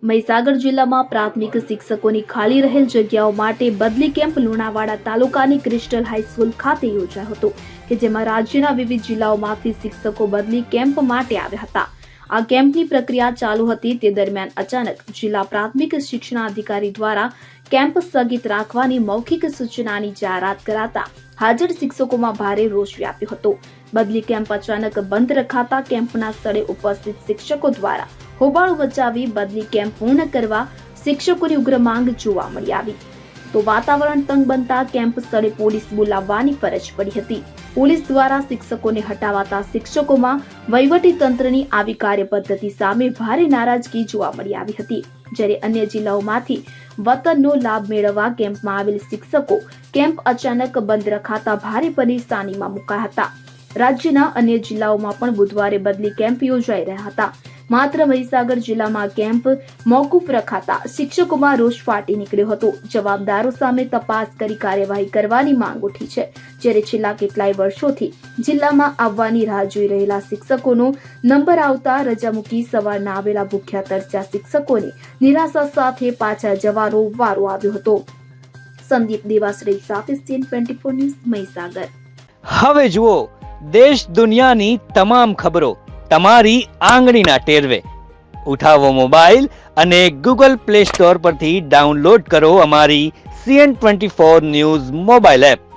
મહીસાગર જિલ્લામાં પ્રાથમિક શિક્ષકોની ખાલી રહેલ જગ્યાઓ માટે બદલી કેમ્પ લુણાવાડા તાલુકાની ક્રિસ્ટલ હાઈસ્કૂલ ખાતે યોજાયો હતો કે જેમાં રાજ્યના વિવિધ જિલ્લાઓમાંથી શિક્ષકો બદલી કેમ્પ માટે આવ્યા હતા। આ કેમ્પની પ્રક્રિયા ચાલુ હતી તે દરમિયાન અચાનક જિલ્લા પ્રાથમિક શિક્ષણાધિકારી દ્વારા કેમ્પ સ્થગિત રાખવાની મૌખિક સૂચનાની જાહેરાત કરાતા હાજર શિક્ષકોમાં ભારે રોષ વ્યાપ્યો હતો। બદલી કેમ્પ અચાનક બંધ રખાતા કેમ્પના સ્થળે ઉપસ્થિત શિક્ષકો દ્વારા હોબાળો મચાવી બદલી કેમ્પ પૂર્ણ કરવા શિક્ષકોની ઉગ્ર માંગ જોવા મળી આવી તો વાતાવરણ તંગ બનતા કેમ્પ સ્થળે પોલીસ બોલાવવાની ફરજ પડી હતી। પોલીસ દ્વારા શિક્ષકોને હટાવાતા શિક્ષકોમાં વહીવટી તંત્રની આવી કાર્યપદ્ધતિ સામે ભારે નારાજગી જોવા મળી આવી હતી। જ્યારે અન્ય જિલ્લાઓમાંથી વતનનો લાભ મેળવવા કેમ્પમાં આવેલ શિક્ષકો કેમ્પ અચાનક બંધ રખાતા ભારે પરેશાનીમાં મુકાયા હતા। રાજ્યના અન્ય જિલ્લાઓમાં પણ બુધવારે બદલી કેમ્પ યોજાઈ રહ્યા હતા। માત્ર મહીસાગર જિલ્લામાં કેમ્પ મોકૂફ રખાતા શિક્ષકોમાં રોષ ફાટી નીકળ્યો હતો। જવાબદારો સામે તપાસ કરી કાર્યવાહી કરવાની માંગ ઉઠી છે। જ્યારે છેલ્લા કેટલાય વર્ષોથી જિલ્લામાં આવવાની રાહ જોઈ રહેલા શિક્ષકોનો નંબર આવતા રજા મૂકી સવારના આવેલા ભૂખ્યા તરસ્યા શિક્ષકોને નિરાશા સાથે પાછા જવાનો વારો આવ્યો હતો। સંદીપ દેવાશ્રી સાથે CN24 ન્યૂઝ મહીસાગર। હવે જુઓ દેશ દુનિયાની તમામ ખબરો તમારી આંગળીના ટેરવે। ઉઠાવો મોબાઈલ અને Google Play Store પરથી ડાઉનલોડ કરો અમારી CN24 ન્યૂઝ મોબાઈલ એપ।